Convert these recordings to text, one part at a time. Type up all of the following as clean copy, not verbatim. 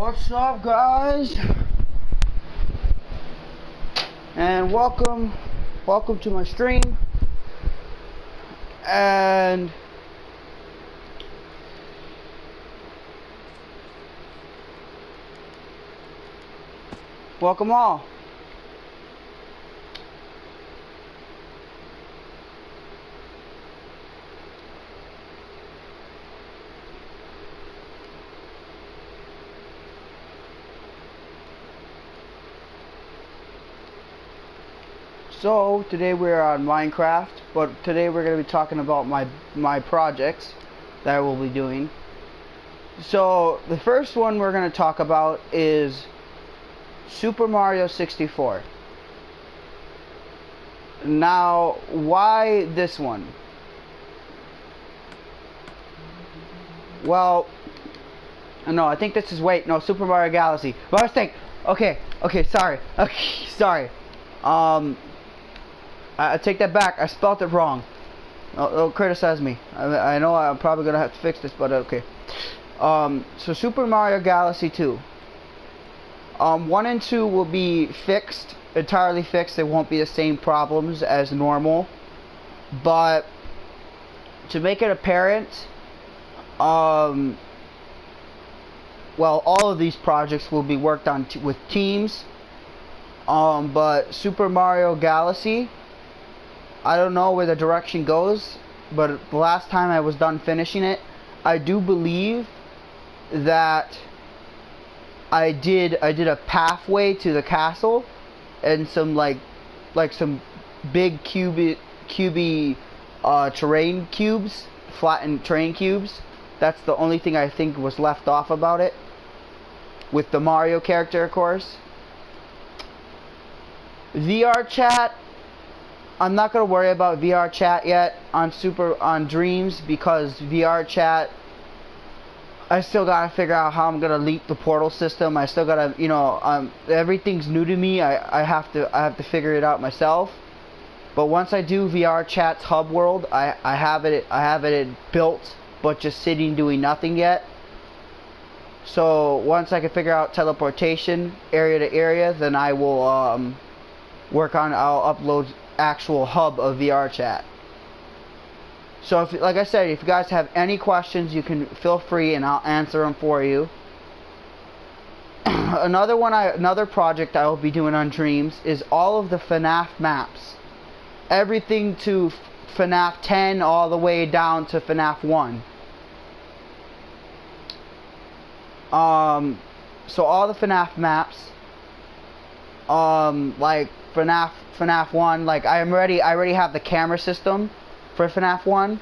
What's up, guys? And welcome to my stream. And welcome all. So today we're on Minecraft, but today we're going to be talking about my projects that I will be doing. So the first one we're going to talk about is Super Mario 64. Now, why this one? Well, no, I think this is, no, Super Mario Galaxy. But I was thinking, okay, sorry. I take that back. I spelled it wrong. Don't criticize me. I know I'm probably gonna have to fix this, but okay. So Super Mario Galaxy 2. 1 and 2 will be fixed, entirely fixed. It won't be the same problems as normal. But to make it apparent, well, all of these projects will be worked on with teams. But Super Mario Galaxy, I don't know where the direction goes, but the last time I was done finishing it, I do believe that I did a pathway to the castle and some like some big cubey terrain cubes, flattened terrain cubes. That's the only thing I think was left off about it, with the Mario character, of course. VR chat, I'm not gonna worry about VR chat yet on Dreams, because VR chat, I still gotta figure out how I'm gonna leap the portal system. I still gotta, everything's new to me. I have to figure it out myself. But once I do VR chat's hub world, I have it built, but just sitting doing nothing yet. So once I can figure out teleportation area to area, then I will I'll upload actual hub of VR chat. So if, like I said, if you guys have any questions, you can feel free and I'll answer them for you. Another project I will be doing on Dreams is all of the FNAF maps. Everything to FNAF 10 all the way down to FNAF 1. So all the FNAF maps, like FNAF 1, like I already have the camera system for FNAF 1,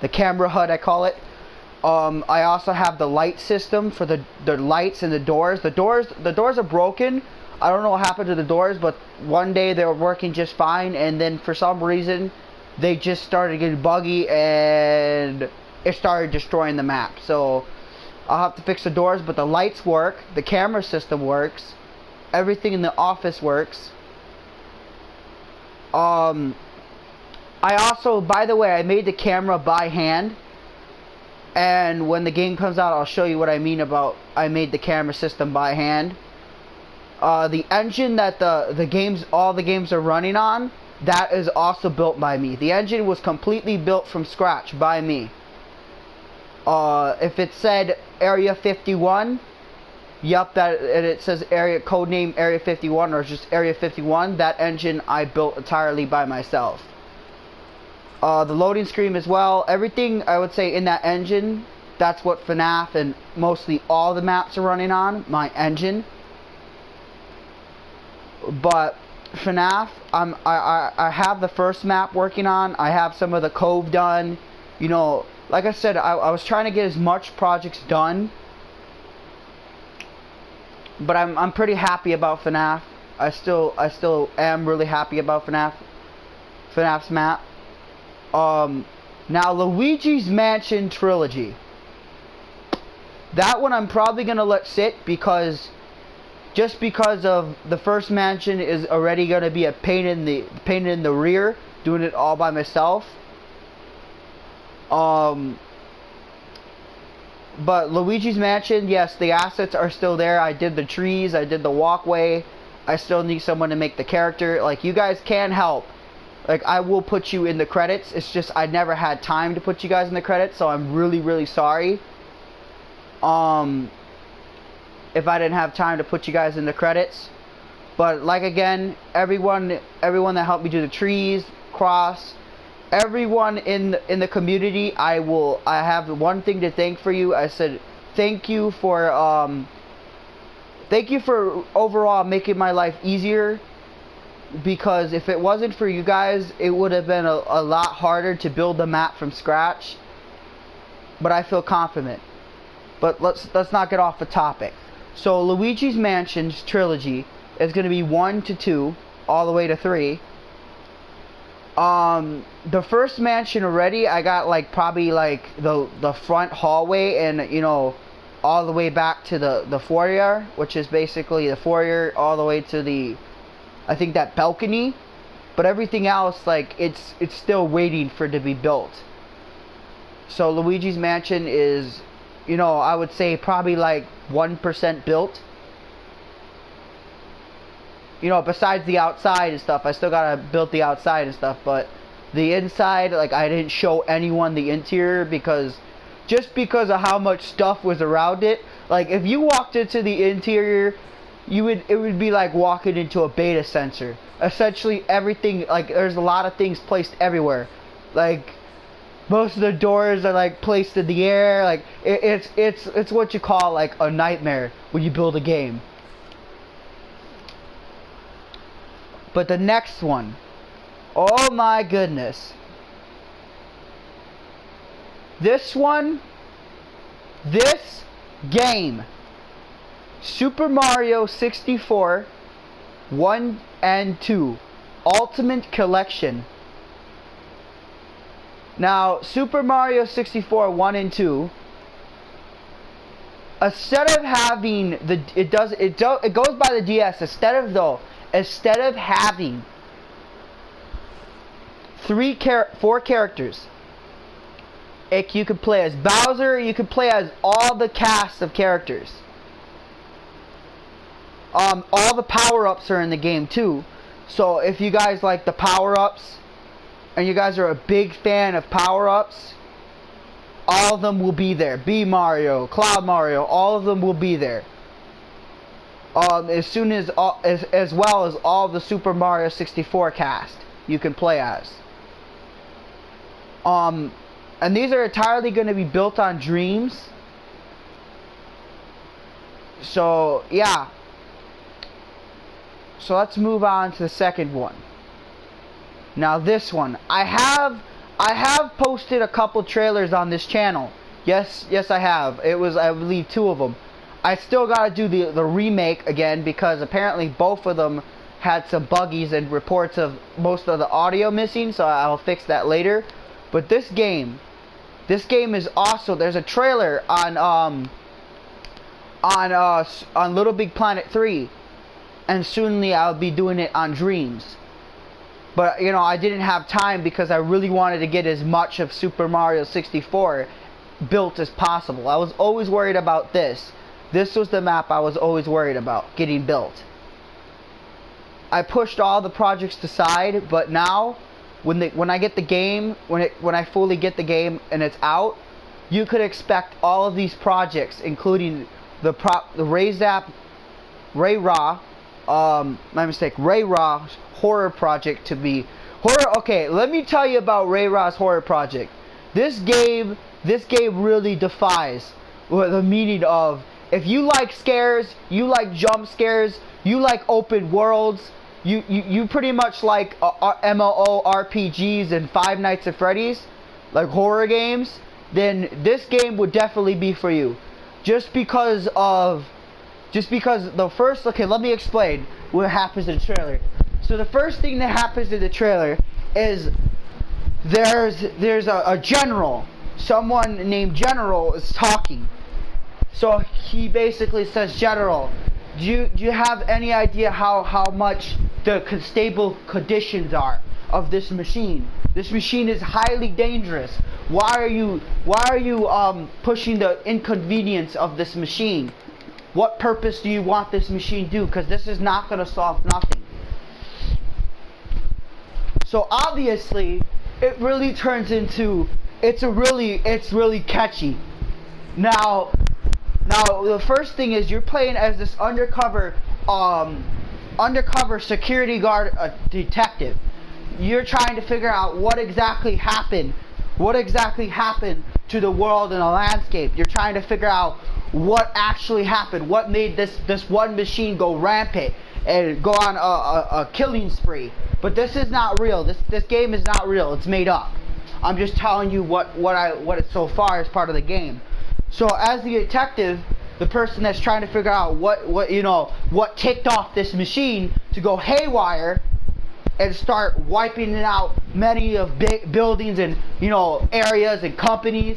the camera HUD I call it. I also have the light system for the lights and the doors. The doors are broken. I don't know what happened to the doors, but one day they were working just fine, and then for some reason they just started getting buggy and it started destroying the map. So I'll have to fix the doors, but the lights work, the camera system works, everything in the office works. I also, by the way, I made the camera by hand, and when the game comes out, I'll show you what I mean about I made the camera system by hand. The engine that all the games are running on, that is also built by me. The engine was completely built from scratch by me. If it said Area 51, yep, it says codename Area 51, or just Area 51. That engine I built entirely by myself. The loading screen as well. Everything I would say in that engine, that's what FNAF and mostly all the maps are running on, my engine. But FNAF, I have the first map working on. I have some of the cove done. Like I said, I was trying to get as much projects done. But I'm pretty happy about FNAF. I still am really happy about FNAF's map. Now Luigi's Mansion Trilogy. That one I'm probably gonna let sit, because of the first mansion is already gonna be a pain in the rear, doing it all by myself. But Luigi's Mansion, yes, the assets are still there. I did the trees, I did the walkway. I still need someone to make the character. Like, you guys can help. Like, I will put you in the credits. It's just I never had time to put you guys in the credits, so I'm really, really sorry. If I didn't have time to put you guys in the credits. But like again, everyone that helped me do the trees, Cross, everyone in the community, I have one thing to thank for you. I said thank you for overall making my life easier, because if it wasn't for you guys, it would have been a lot harder to build the map from scratch. But I feel confident. But let's not get off the topic. So Luigi's Mansion's trilogy is going to be 1 to 2 all the way to 3. The first mansion already, I got like probably like the front hallway, and you know, all the way back to the foyer, which is basically the foyer all the way to the, I think, that balcony. But everything else, like, it's still waiting for it to be built. So Luigi's Mansion is, you know, I would say probably like 1% built. You know, besides the outside and stuff, I still gotta build the outside and stuff, but the inside, like, I didn't show anyone the interior just because of how much stuff was around it. Like, if you walked into the interior, it would be like walking into a beta sensor. Essentially everything, like, there's a lot of things placed everywhere. Like, most of the doors are like placed in the air. Like, it's what you call like a nightmare when you build a game. But the next one, oh my goodness, this game, Super Mario 64 1 and 2 Ultimate Collection. Now, Super Mario 64 1 and 2, instead of having it goes by the DS. Instead of having 4 characters, you could play as Bowser. You could play as all the cast of characters. All the power-ups are in the game too. So if you guys like the power-ups, and you guys are a big fan of power-ups, all of them will be there. B Mario, Cloud Mario, all of them will be there. As well as all the Super Mario 64 cast you can play as. And these are entirely going to be built on Dreams. So yeah. So let's move on to the second one. Now this one, I have posted a couple trailers on this channel. Yes, I have. It was, I believe, 2 of them. I still gotta do the remake again, because apparently both of them had some buggies and reports of most of the audio missing, so I'll fix that later. But this game is also, there's a trailer on Little Big Planet 3, and soonly I'll be doing it on Dreams. But you know, I didn't have time because I really wanted to get as much of Super Mario 64 built as possible. I was always worried about this. This was the map I was always worried about getting built. I pushed all the projects aside, but now when I get the game, when I fully get the game and it's out, you could expect all of these projects, including the Ray Ra's horror project to be horror. Okay, let me tell you about Ray Ra's horror project. This game really defies the meaning of, if you like scares, you like jump scares, you like open worlds, you pretty much like MMORPGs and Five Nights at Freddy's, like horror games, then this game would definitely be for you. Just because the first, okay, let me explain what happens in the trailer. So the first thing that happens in the trailer is there's a general, someone named General is talking. So he basically says, General, do you have any idea how much the stable conditions are of this machine? This machine is highly dangerous. Why are you pushing the inconvenience of this machine? What purpose do you want this machine to do? Because this is not going to solve nothing. So obviously, it really turns into, it's really catchy. Now the first thing is you're playing as this undercover security guard detective. You're trying to figure out what exactly happened to the world and the landscape. You're trying to figure out what actually happened, what made this one machine go rampant and go on a killing spree. But this is not real. This game is not real. It's made up. I'm just telling you what it's so far as part of the game. So as the detective, the person that's trying to figure out what ticked off this machine to go haywire and start wiping out many of big buildings and areas and companies.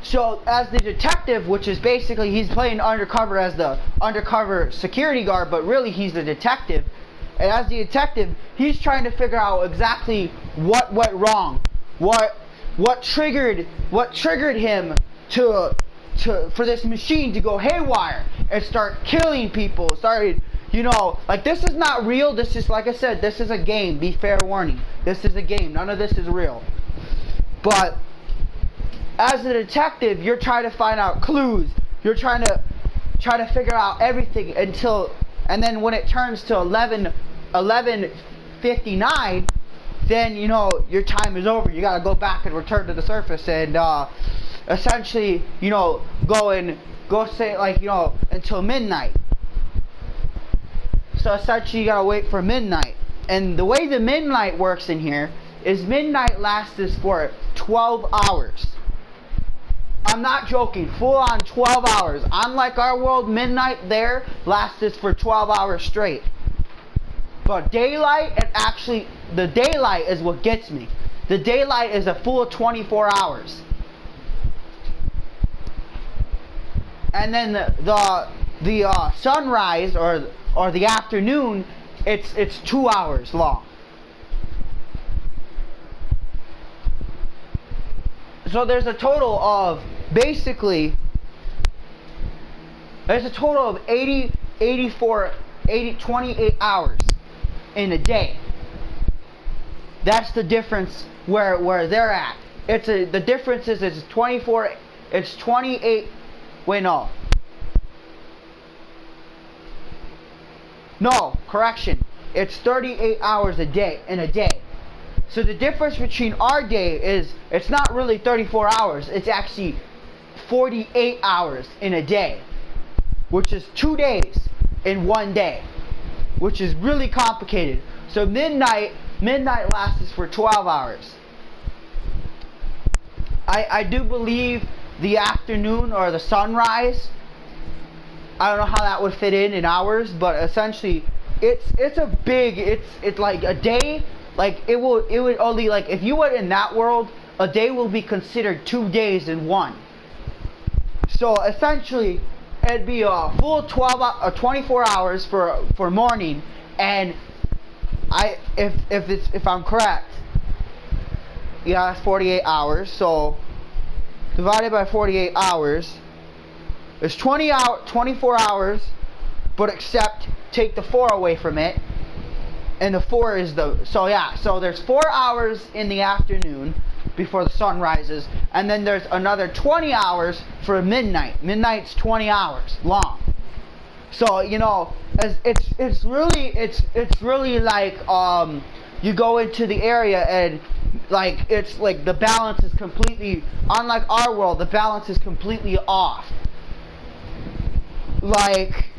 So as the detective, which is basically he's playing undercover as the undercover security guard, but really he's the detective. And as the detective, he's trying to figure out exactly what went wrong, what triggered him for this machine to go haywire and start killing people. Like, this is not real. This is, like I said, this is a game. Be fair warning. This is a game. None of this is real. But as a detective, you're trying to find out clues. You're trying to figure out everything and then when it turns to 11:59, then your time is over. You gotta go back and return to the surface and essentially go say until midnight. So essentially you gotta wait for midnight. And the way the midnight works in here is midnight lasts for 12 hours. I'm not joking, full on 12 hours. Unlike our world, midnight there lasts for 12 hours straight. But daylight, the daylight is what gets me. The daylight is a full 24 hours. And then the sunrise or the afternoon, it's 2 hours long. So there's a total of 28 hours in a day. That's the difference where they're at. The difference is it's 24. It's 28. Wait, no. No, correction. It's 38 hours in a day. So the difference between our day is it's not really 34 hours. It's actually 48 hours in a day, which is 2 days in one day, which is really complicated. So midnight lasts for 12 hours. I do believe the afternoon or the sunrise, I don't know how that would fit in hours, but essentially it's like a day. Like it would only, like, if you were in that world, a day will be considered 2 days in one. So essentially it'd be a full 24 hours for morning, and if I'm correct, yeah, that's 48 hours. So divided by 48 hours is 24 hours, but except take the 4 away from it. And the 4 is so there's 4 hours in the afternoon before the sun rises, and then there's another 20 hours for midnight. Midnight's 20 hours long. So it's really like you go into the area and it's like the balance is completely, unlike our world, the balance is completely off. Like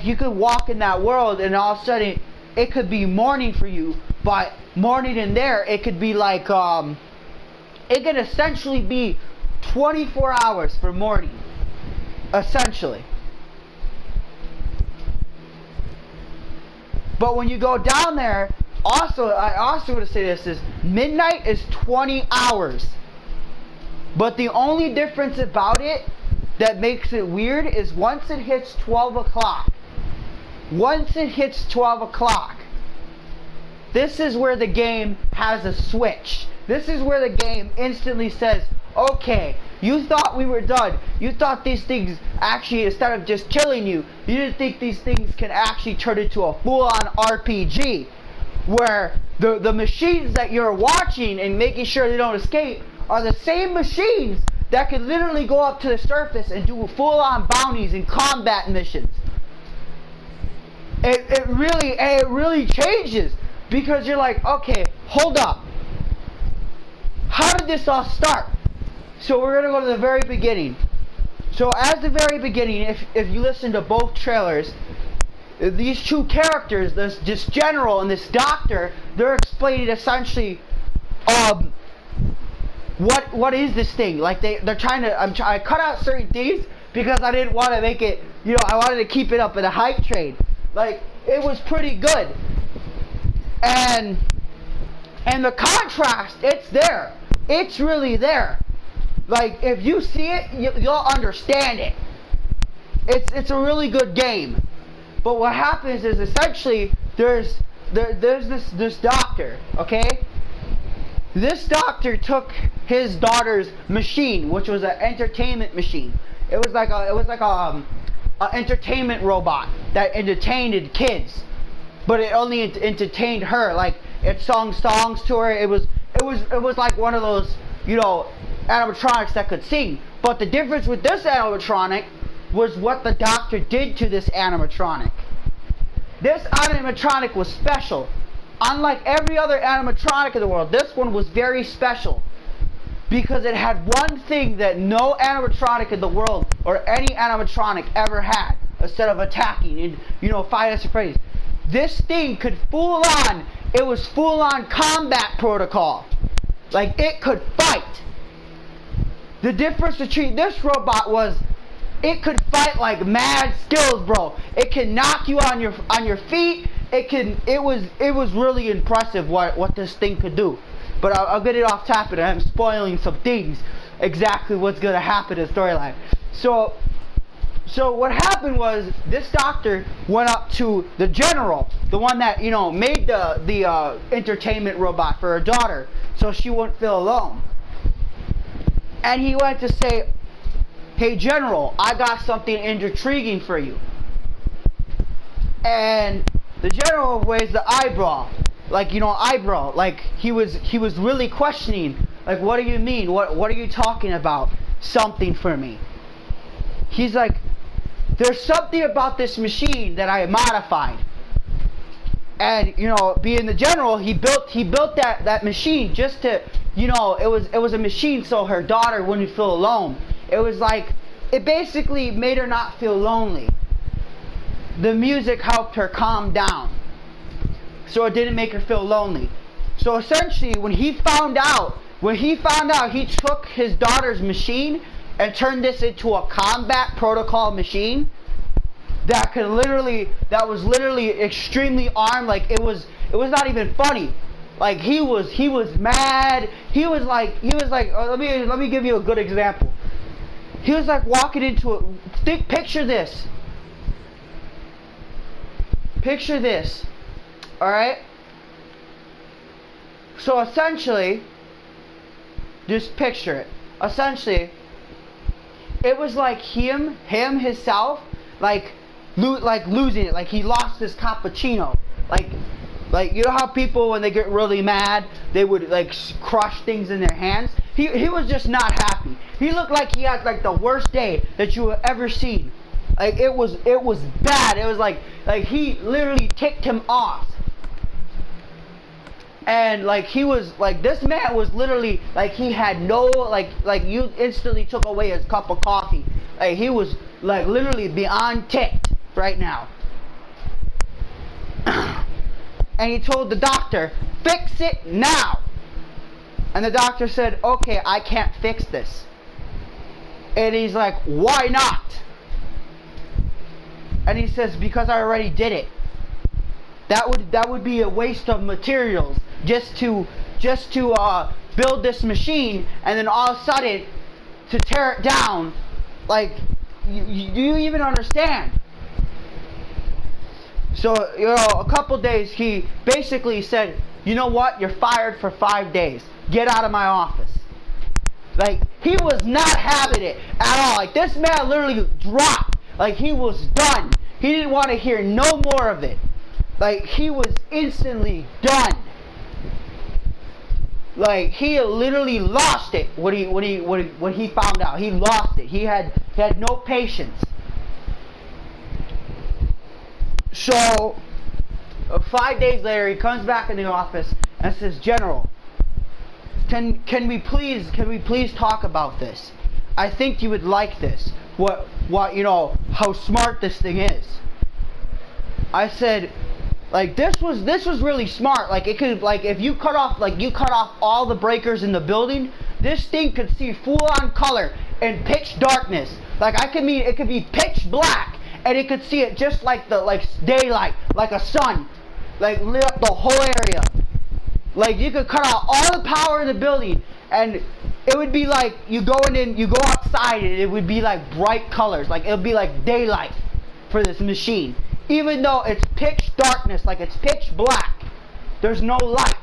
you could walk in that world and all of a sudden it could be morning for you, but morning in there, it could be like, it could essentially be 24 hours for morning, essentially. But when you go down there, I also want to say this is, midnight is 20 hours. But the only difference about it that makes it weird is once it hits 12 o'clock, this is where the game has a switch. This is where the game instantly says, okay, you thought we were done. You thought these things actually, instead of just killing you, you didn't think these things can actually turn into a full-on RPG. Where the machines that you're watching and making sure they don't escape are the same machines that can literally go up to the surface and do full-on bounties and combat missions. It really changes, because you're like, okay, hold up. How did this all start? So we're gonna go to the very beginning. So as the very beginning, if you listen to both trailers, these two characters, this general and this doctor, they're explaining essentially what is this thing? Like they're trying to I cut out certain things because I didn't want to make it, you know, I wanted to keep it up in a hype train. Like, it was pretty good. And the contrast, it's there. It's really there. Like, if you see it, you'll understand it. It's a really good game. But what happens is essentially there's this doctor, okay? This doctor took his daughter's machine, which was an entertainment machine. It was like a entertainment robot that entertained kids, but it only entertained her. Like, it sung songs to her. It was like one of those, you know, animatronics that could sing. But the difference with this animatronic was what the doctor did to this animatronic. This animatronic was special. Unlike every other animatronic in the world, this one was very special because it had one thing that no animatronic in the world or any animatronic ever had, instead of attacking and, you know, fight us afraid. This thing could it was full on combat protocol. Like, it could fight. The difference between this robot was it could fight like mad skills, bro. It can knock you on your feet. It was really impressive what this thing could do. But I'll get it off topic. I'm spoiling some things, exactly what's gonna happen in the storyline. So what happened was, this doctor went up to the general, the one that, you know, made the entertainment robot for her daughter, so she wouldn't feel alone. And he went to say, "Hey General, I got something intriguing for you." And the general raised the eyebrow, like, you know, like he was really questioning, like, what do you mean? What are you talking about? Something for me. He's like, there's something about this machine that I modified. And, you know, being the general, he built that machine just to, you know, it was a machine so her daughter wouldn't feel alone. It was like, it basically made her not feel lonely. The music helped her calm down, so it didn't make her feel lonely. So essentially, when he found out, he took his daughter's machine and turned this into a combat protocol machine that was literally extremely armed. Like, it was not even funny. Like, he was mad. He was like, oh, let me give you a good example. He was like walking into a, picture this. Picture this. Alright? So essentially, just picture it. Essentially, it was like him himself, like losing it. Like, he lost his cappuccino. Like, you know how people, when they get really mad, they would, like, crush things in their hands? He was just not happy. He looked like he had, like, the worst day that you have ever seen. Like, it was bad. It was like he literally ticked him off. And, like, he was, like, this man was literally, like, he had no, like you instantly took away his cup of coffee. Like, he was, like, literally beyond ticked right now. And he told the doctor, "Fix it now." And the doctor said, "Okay, I can't fix this." And he's like, "Why not?" And he says, "Because I already did it. That would be a waste of materials just to build this machine, and then all of a sudden to tear it down. Like, do you even understand?" So, you know, a couple days he basically said, "You know what? You're fired for 5 days. get out of my office. Like, he was not having it at all. Like, this man literally dropped. Like, he was done. He didn't want to hear no more of it. Like, he was instantly done. Like, he literally lost it when he found out. He lost it. He had no patience. So 5 days later, he comes back in the office and says, "General, can we please talk about this? I think you would like this. What how smart this thing is." I said, like, this was really smart. Like, it could, like, if you cut off all the breakers in the building, this thing could see full on color in pitch darkness. Like, it could be pitch black, and it could see it just like daylight, like a sun, like lit up the whole area. Like, you could cut out all the power in the building, and it would be like you go outside, and it would be like bright colors. Like, it would be like daylight for this machine. Even though it's pitch darkness, like it's pitch black, there's no light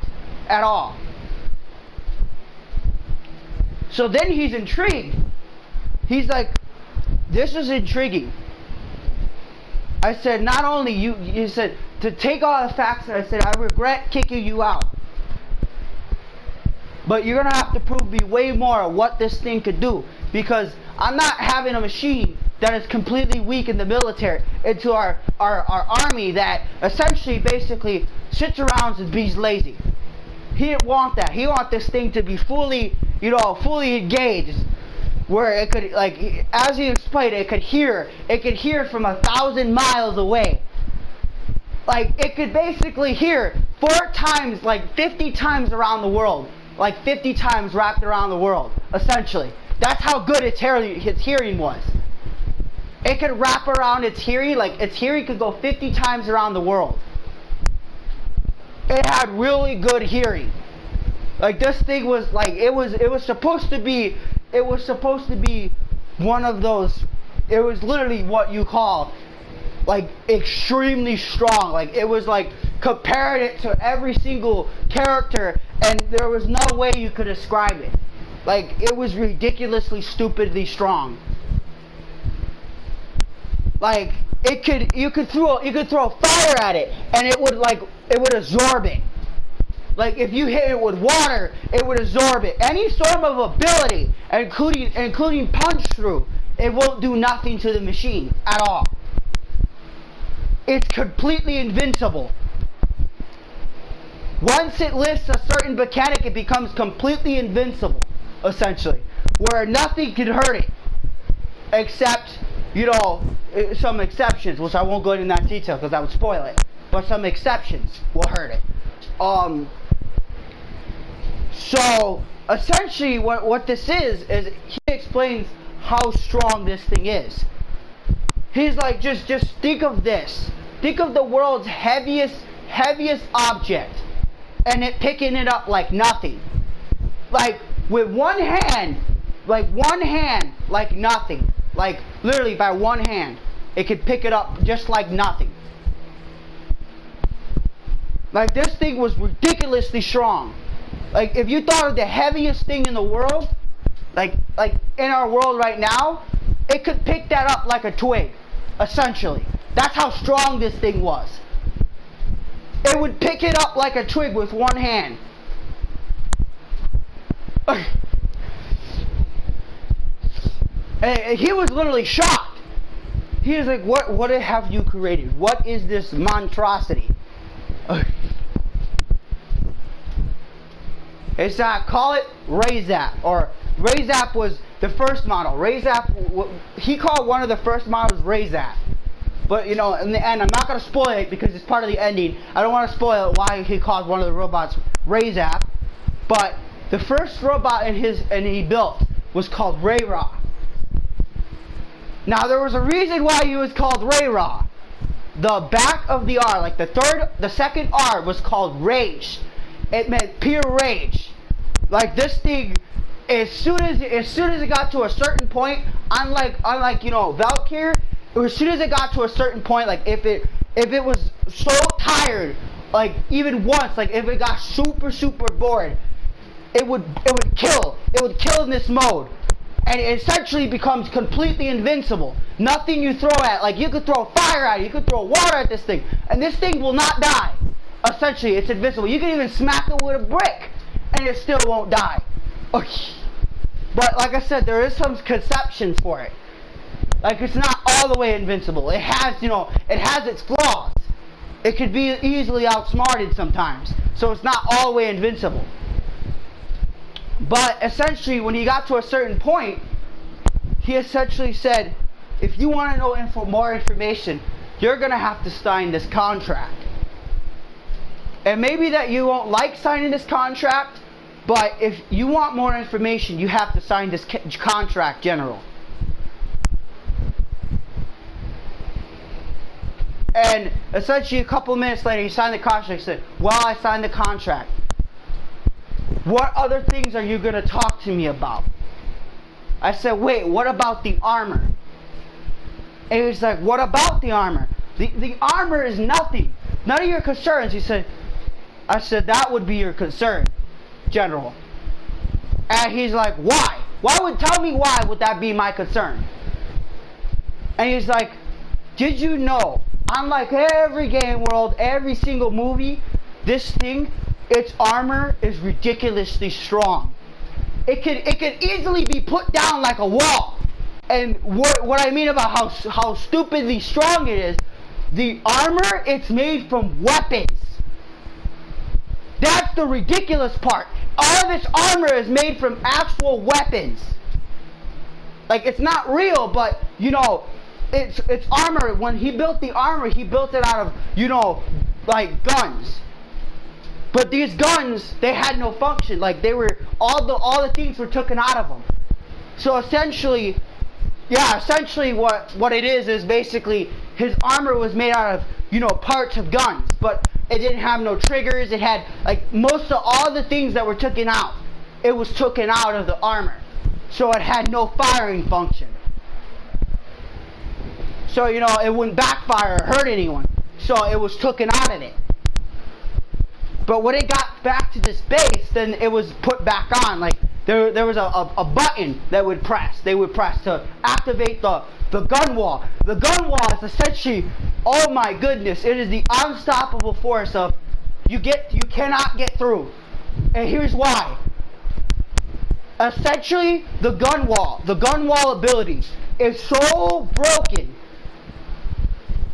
at all. So then he's intrigued. He's like, "This is intriguing." I said, "Not only you said, to take all the facts," I said, "I regret kicking you out. But you're going to have to prove me way more of what this thing could do. Because I'm not having a machine that is completely weak in the military into our army that essentially basically sits around and be lazy." He didn't want that. He wanted this thing to be fully engaged, where it could, like, as he explained, it could hear from 1,000 miles away. Like, it could basically hear 4 times, like 50 times around the world, like 50 times wrapped around the world, essentially. That's how good its hearing was. It could wrap around its hearing, like its hearing could go 50 times around the world. It had really good hearing. Like, this thing was like, it was supposed to be one of those, it was literally what you call like extremely strong. Like, it was like compared it to every single character, and there was no way you could describe it. Like, it was ridiculously stupidly strong. Like, you could throw fire at it, and it would absorb it. Like, if you hit it with water, it would absorb it. Any sort of ability, including punch through, it won't do nothing to the machine at all. It's completely invincible. Once it lifts a certain mechanic, it becomes completely invincible, essentially, where nothing can hurt it, except, some exceptions, which I won't go into that detail because that would spoil it. But some exceptions will hurt it. So essentially, what this is he explains how strong this thing is. He's like, just think of this. Think of the world's heaviest object, and it picking it up like nothing. Like, with one hand, like nothing. Like, literally by one hand, it could pick it up just like nothing. Like, this thing was ridiculously strong. Like, if you thought of the heaviest thing in the world, like in our world right now, it could pick that up like a twig, essentially. That's how strong this thing was. It would pick it up like a twig with one hand. And he was literally shocked. He was like, what have you created? What is this monstrosity? It's call it Razap, or Razap was the first model. Razap, he called one of the first models Razap. But, in the end, I'm not going to spoil it because it's part of the ending. I don't want to spoil it why he called one of the robots Razap. But the first robot he built was called Ray-Ra. Now, there was a reason why he was called Ray-Ra. The back of the R, like the second R, was called Rage. It meant pure rage. Like, this thing, as soon as it got to a certain point, unlike Valkyr, as soon as it got to a certain point, like if it was so tired, like even once, like if it got super bored, it would kill. It would kill in this mode. And it essentially becomes completely invincible. Nothing you throw at, like you could throw fire at it, you could throw water at this thing, and this thing will not die. Essentially, it's invincible. You can even smack it with a brick, and it still won't die. But like I said, there is some conception for it. Like, it's not all the way invincible. It has, you know, it has its flaws. It could be easily outsmarted sometimes. So it's not all the way invincible. But essentially, when he got to a certain point, he essentially said, if you want to know more information, you're going to have to sign this contract. And maybe that you won't like signing this contract, but if you want more information, you have to sign this contract, General. And essentially a couple of minutes later, he signed the contract. He said, well, I signed the contract. What other things are you going to talk to me about? I said, wait, what about the armor? And he was like, what about the armor? The armor is nothing. None of your concerns. He said, I said, that would be your concern, General. And he's like, why? Tell me why would that be my concern? And he's like, did you know, unlike every game world, every single movie, this thing, its armor is ridiculously strong. It could easily be put down like a wall. And what I mean about how stupidly strong it is, the armor, it's made from weapons. That's the ridiculous part. All of this armor is made from actual weapons. Like, it's not real, but, you know, it's armor. When he built the armor, he built it out of, you know, like guns. But these guns, they had no function. Like, they were, all the things were taken out of them. So essentially, yeah, essentially what it is basically his armor was made out of, you know, parts of guns. But it didn't have no triggers. It had, like, most of all the things that were taken out. It was taken out of the armor. So it had no firing function. So, you know, it wouldn't backfire or hurt anyone. So it was taken out of it. But when it got back to this base, then it was put back on. Like, there was a button that they would press to activate the gun wall. The gun wall is essentially, oh my goodness, it is the unstoppable force of you cannot get through. And here's why. Essentially, the gun wall ability is so broken.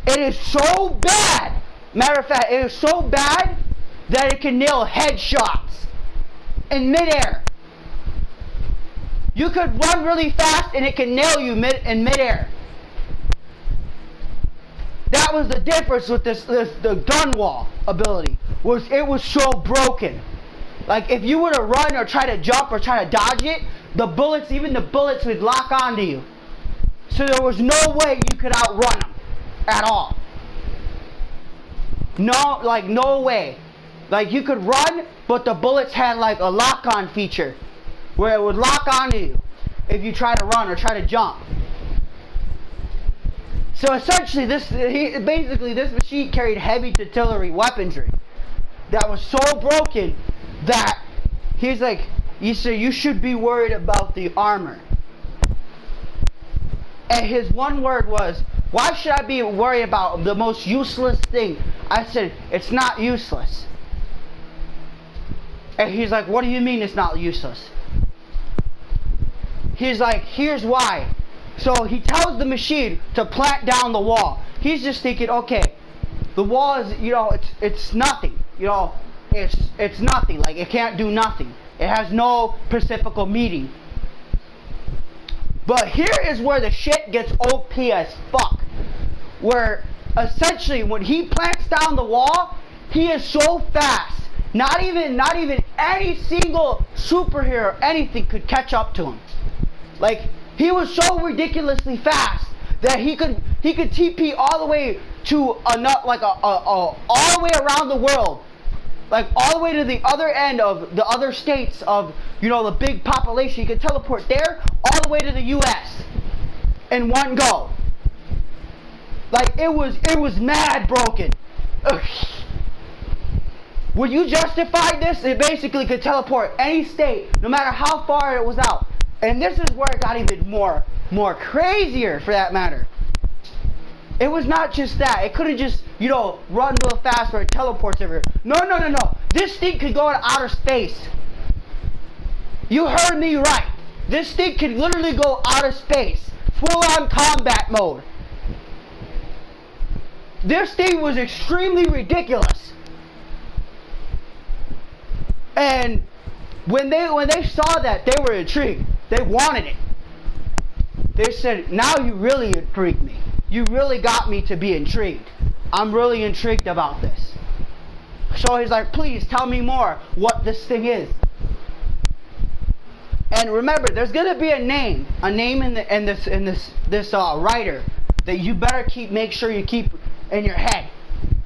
It is so bad. Matter of fact, it is so bad that it can nail headshots in midair. You could run really fast and it can nail you in midair. That was the difference with the gun wall ability. It was so broken. Like, if you were to run or try to jump or try to dodge it, even the bullets would lock onto you. So there was no way you could outrun them at all. No, like, no way. Like, you could run, but the bullets had like a lock-on feature where it would lock onto you if you try to run or try to jump. So essentially, this machine carried heavy artillery weaponry that was so broken that he's like, you should be worried about the armor. And his one word was, why should I be worried about the most useless thing? I said, it's not useless. And he's like, what do you mean it's not useless? He's like, here's why. So he tells the machine to plant down the wall. He's just thinking, okay, the wall is, you know, it's nothing. You know, it's nothing. Like, it can't do nothing. It has no specific meaning. But here is where the shit gets OP as fuck. Where essentially when he plants down the wall, he is so fast. Not even any single superhero or anything could catch up to him. Like, he was so ridiculously fast that he could TP all the way to all the way around the world. Like, all the way to the other end of the other states of, you know, the big population. He could teleport there all the way to the US in one go. Like, it was mad broken. Ugh. When you justified this, it basically could teleport any state, no matter how far it was out. And this is where it got even more crazier, for that matter. It was not just that. It couldn't just, you know, run real fast where it teleports everywhere. No. This thing could go to outer space. You heard me right. This thing could literally go out of space. Full-on combat mode. This thing was extremely ridiculous. And when they saw that, they were intrigued. They wanted it. They said, now you really intrigued me. You really got me to be intrigued. I'm really intrigued about this. So he's like, please tell me more what this thing is. And remember, there's gonna be a name in this writer that you better make sure you keep in your head,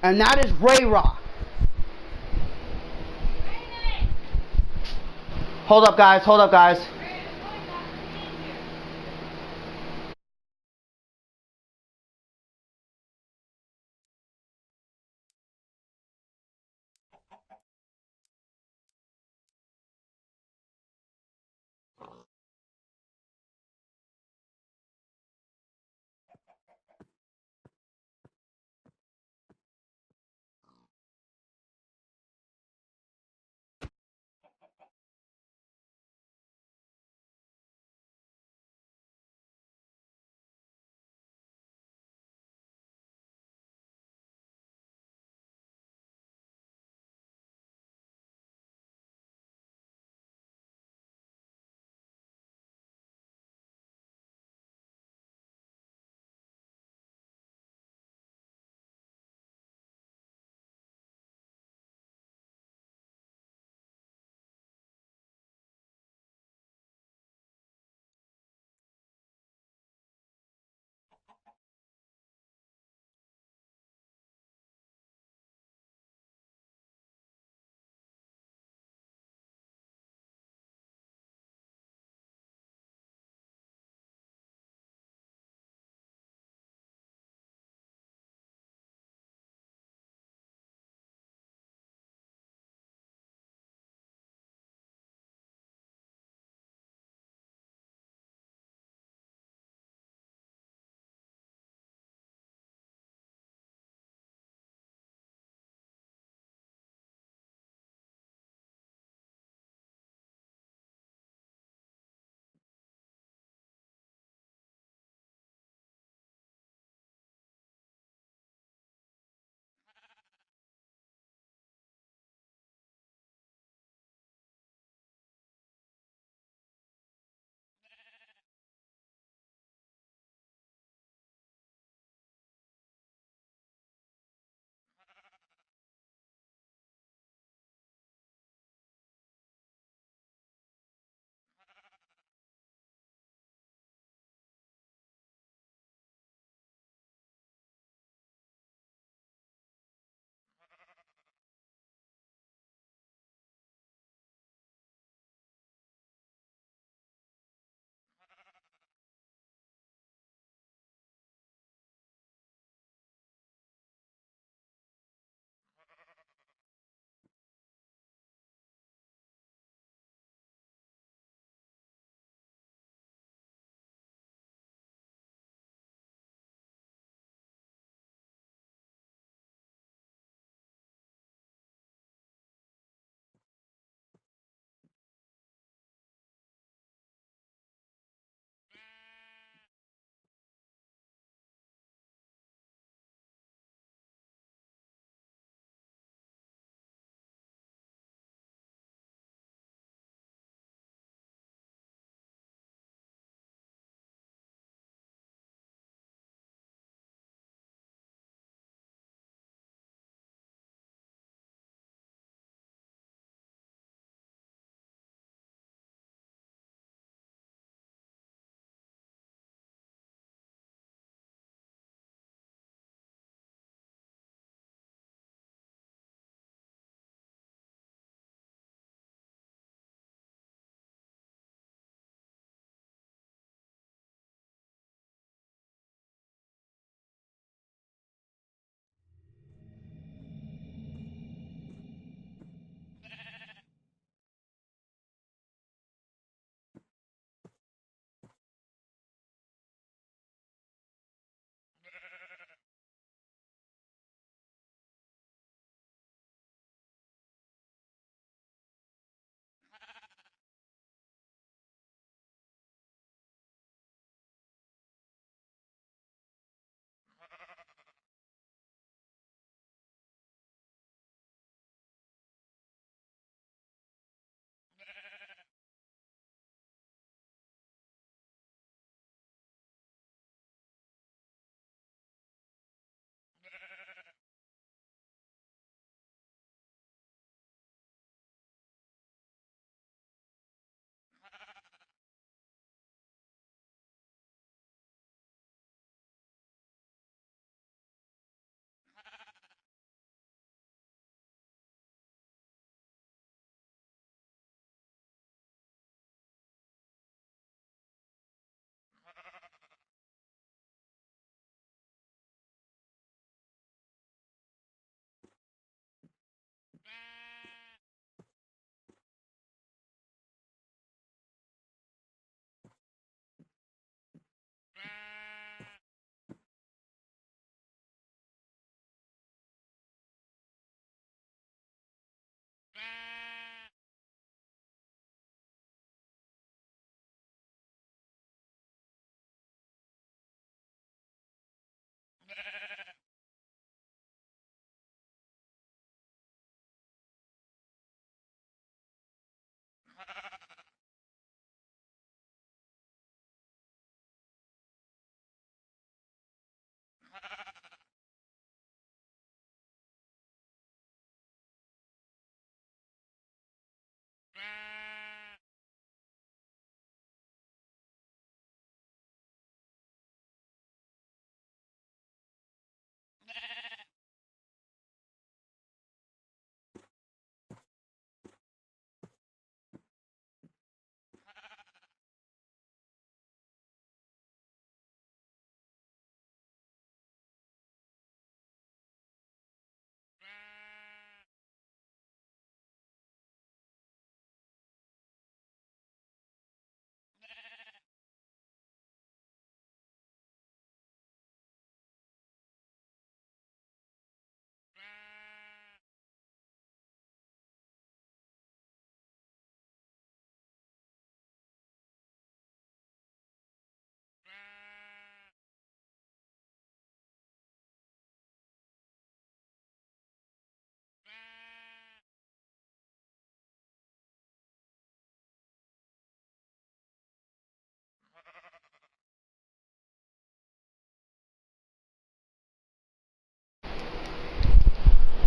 and that is Ray-Ra. Hold up, guys.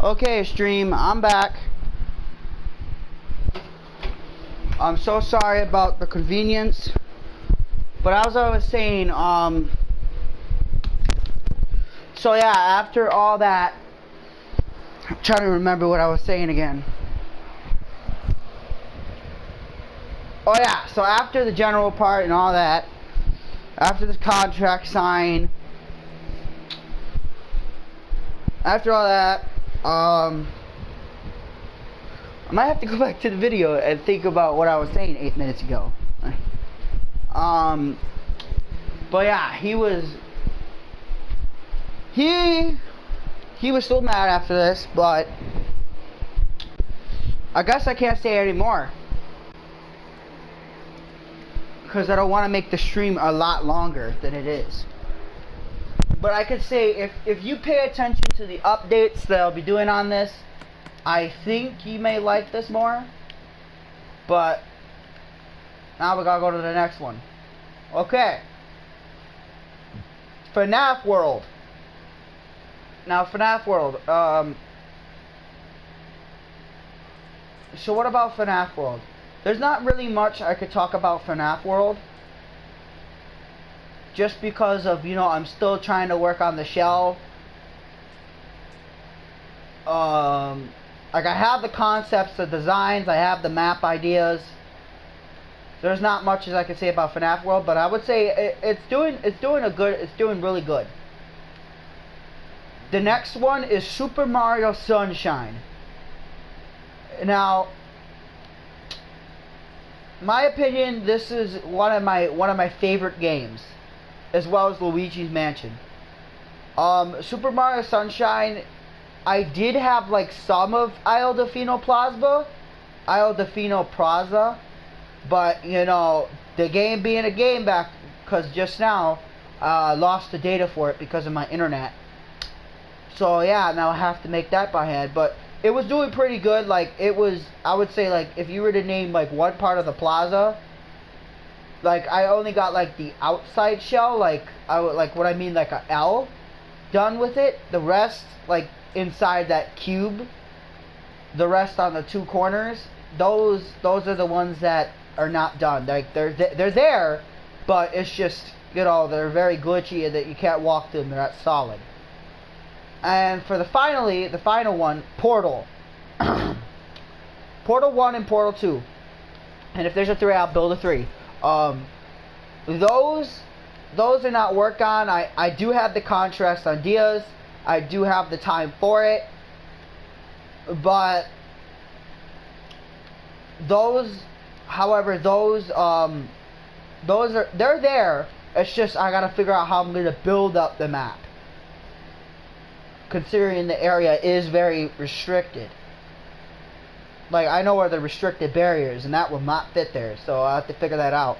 Okay, stream, I'm back. I'm so sorry about the convenience, but as I was saying, so yeah, after all that, I'm trying to remember what I was saying again. Oh yeah, so after the general part and all that, after the contract sign, after all that, I might have to go back to the video and think about what I was saying 8 minutes ago. But yeah, he was still mad after this, but I guess I can't say anymore, because I don't want to make the stream a lot longer than it is. But I could say, if you pay attention to the updates that I'll be doing on this, I think you may like this more. But now we gotta go to the next one. Okay. FNAF World. Now FNAF World. So what about FNAF World? There's not really much I could talk about FNAF World. Just because of, you know, I'm still trying to work on the shell. Like, I have the concepts, the designs, I have the map ideas. There's not much as I can say about FNAF World, but I would say it's doing really good. The next one is Super Mario Sunshine. Now, my opinion, this is one of my favorite games, as well as Luigi's Mansion. Super Mario Sunshine, I did have like some of Isle Delfino Plaza, but you know, the game being a game back, because just now I lost the data for it because of my internet. So yeah, now I have to make that by hand, but it was doing pretty good. Like, it was, I would say, like, if you were to name like one part of the plaza, like, I only got like the outside shell, like what I mean, like a L done with it. The rest, like inside that cube, the rest on the two corners, those are the ones that are not done. Like, they're there, but it's just, you know, they're very glitchy and that you can't walk through them. They're not solid. And for the final one, Portal. Portal 1 and Portal 2. And if there's a 3, I'll build a 3. Those are not worked on. I do have the contrast ideas. I do have the time for it. But those, however, they're there. It's just I gotta figure out how I'm gonna build up the map, considering the area is very restricted. Like, I know where the restricted barriers, and that will not fit there, so I'll have to figure that out.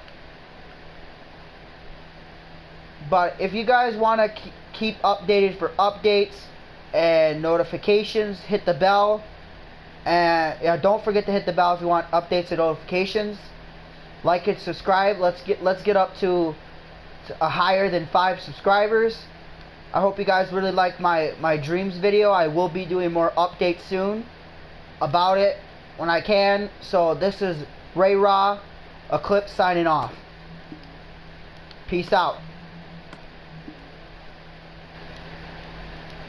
But if you guys want to keep updated for updates and notifications, hit the bell. And yeah, don't forget to hit the bell if you want updates and notifications. Like and subscribe. Let's get up to a higher than 5 subscribers. I hope you guys really like my dreams video. I will be doing more updates soon about it when I can. So this is Ray Raw Eclipse signing off. Peace out.